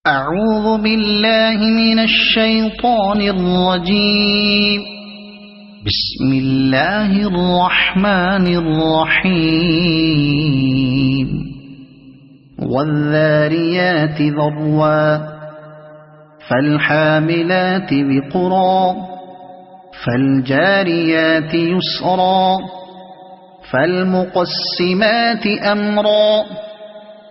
أعوذ بالله من الشيطان الرجيم. بسم الله الرحمن الرحيم. والذاريات ذروا فالحاملات وقرا فالجاريات يسرا فالمقسمات أمرا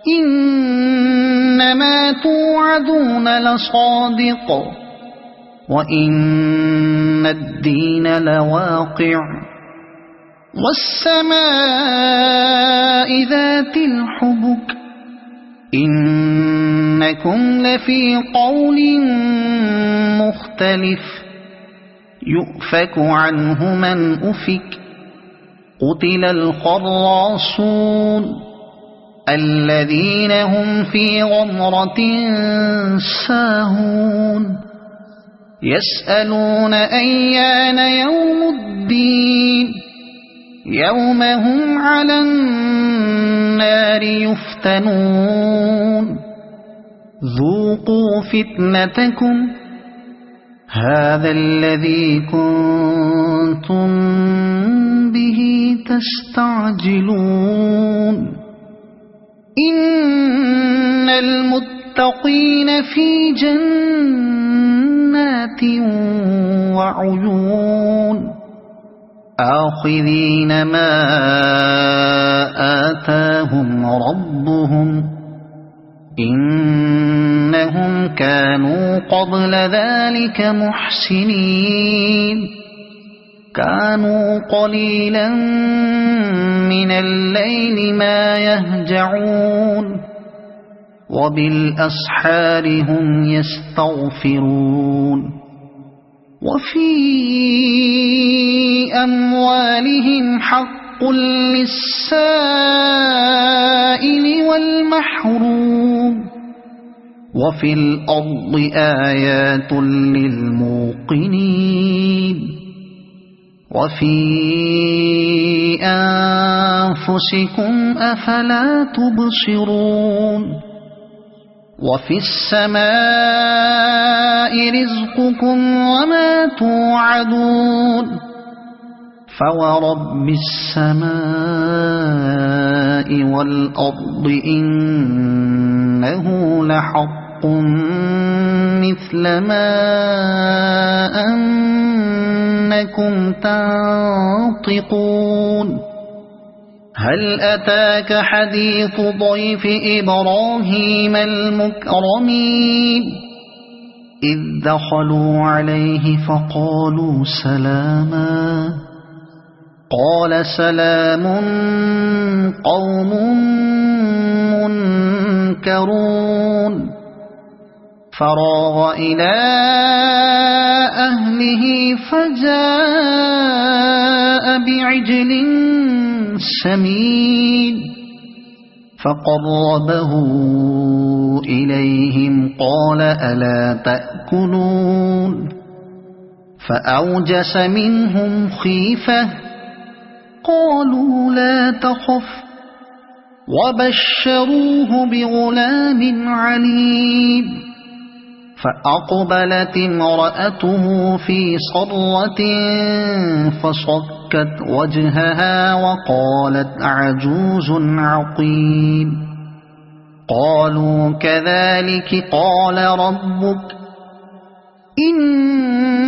إنما توعدون لصادق وإن الدين لواقع والسماء ذات الحبك إنكم لفي قول مختلف يؤفك عنه من أفك قتل الخراصون الذين هم في غمرة ساهون يسألون أيان يوم الدين يوم هم على النار يفتنون ذوقوا فتنتكم هذا الذي كنتم به تستعجلون إن المتقين في جنات وعيون آخذين ما آتاهم ربهم إنهم كانوا قبل ذلك محسنين كانوا قليلا من الليل ما يهجعون وبالأسحار هم يستغفرون وفي أموالهم حق للسائل والمحروم وفي الأرض آيات للموقنين وفي أنفسكم أفلا تبصرون وفي السماء رزقكم وما توعدون فورب السماء والأرض إنه لحق مثل ما أنكم تنطقون هل أتاك حديث ضيف إبراهيم المكرمين إذ دخلوا عليه فقالوا سلاما قال سلام قوم منكرون فراغ إلى أهله فجاء بعجل سمين فقربه إليهم قال ألا تأكلون فأوجس منهم خيفة قالوا لا تخف وبشروه بغلام عليم فأقبلت امرأته في صرة فصكت وجهها وقالت عجوز عقيم قالوا كذلك قال ربك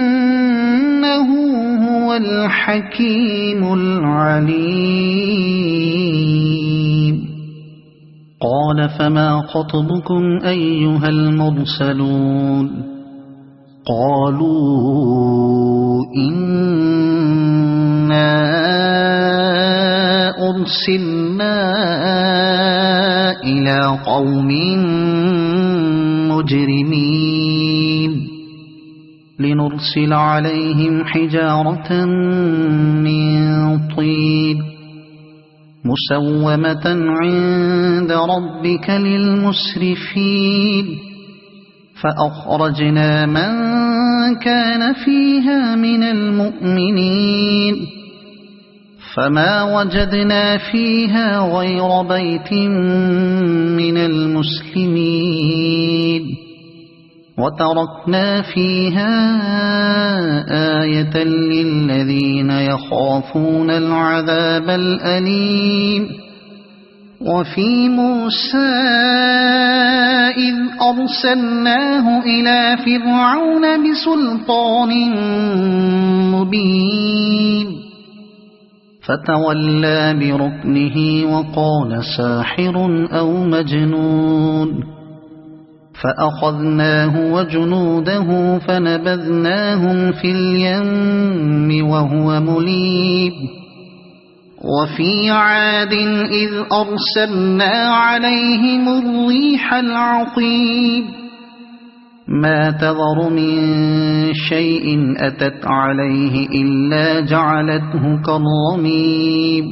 إنه هو الحكيم العليم قال فما خطبكم أيها المرسلون قالوا إنا أرسلنا إلى قوم مجرمين لنرسل عليهم حجارة من طين مسومة عند ربك للمسرفين فأخرجنا من كان فيها من المؤمنين فما وجدنا فيها غير بيت من المسلمين وتركنا فيها آية للذين يخافون العذاب الأليم وفي موسى إذ أرسلناه إلى فرعون بسلطان مبين فتولى بركنه وقال ساحر أو مجنون فأخذناه وجنوده فنبذناهم في اليم وهو مليم وفي عاد إذ أرسلنا عليهم الريح العقيم ما تذر من شيء أتت عليه إلا جعلته كالرميم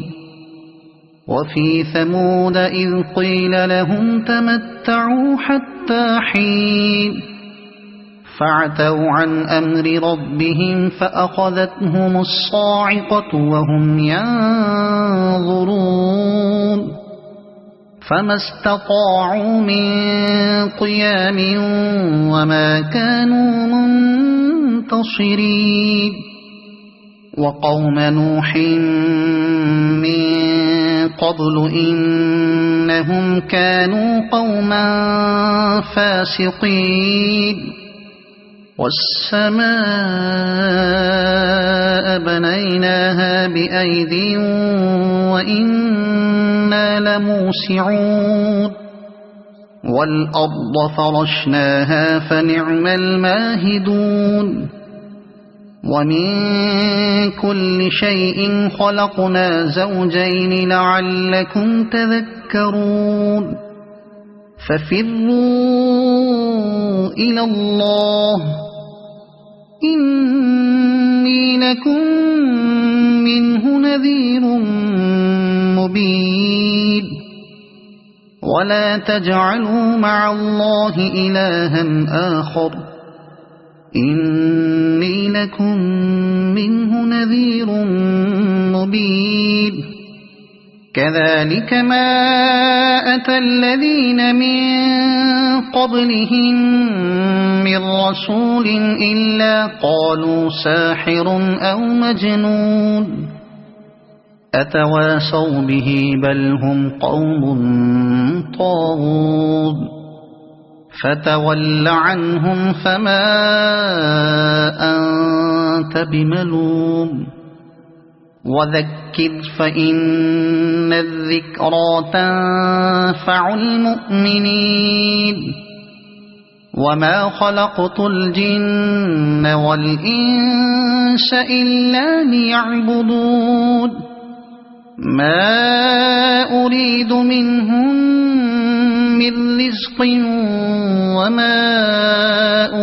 وفي ثمود إذ قيل لهم تمتعوا حتى حين فعتوا عن أمر ربهم فأخذتهم الصاعقة وهم ينظرون فما استطاعوا من قيام وما كانوا منتصرين وقوم نوح من قبل إنهم كانوا قوما فاسقين والسماء بنيناها بأيد وإنا لموسعون والأرض فرشناها فنعم الماهدون ومن كل شيء خلقنا زوجين لعلكم تذكرون ففروا إلى الله إني لكم منه نذير مبين ولا تجعلوا مع الله إلها آخر إني لكم منه نذير مبين كذلك ما أتى الذين من قبلهم من رسول إلا قالوا ساحر أو مجنون أتواصوا به بل هم قوم طاغون فتول عنهم فما أنت بملوم وذكر فإن الذكرى تنفع المؤمنين وما خلقت الجن والإنس إلا ليعبدون ما أريد منهم من رزق وما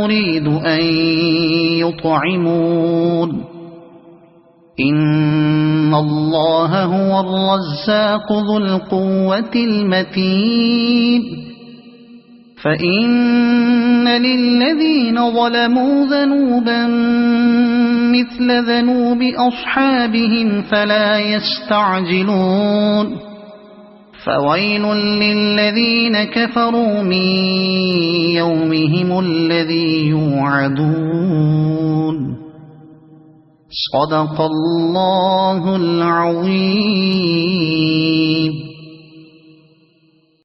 أريد أن يطعمون إن الله هو الرزاق ذو القوة المتين فإن للذين ظلموا ذنوبا مثل ذنوب أصحابهم فلا يستعجلون فويل للذين كفروا من يومهم الذي يوعدون صدق الله العظيم.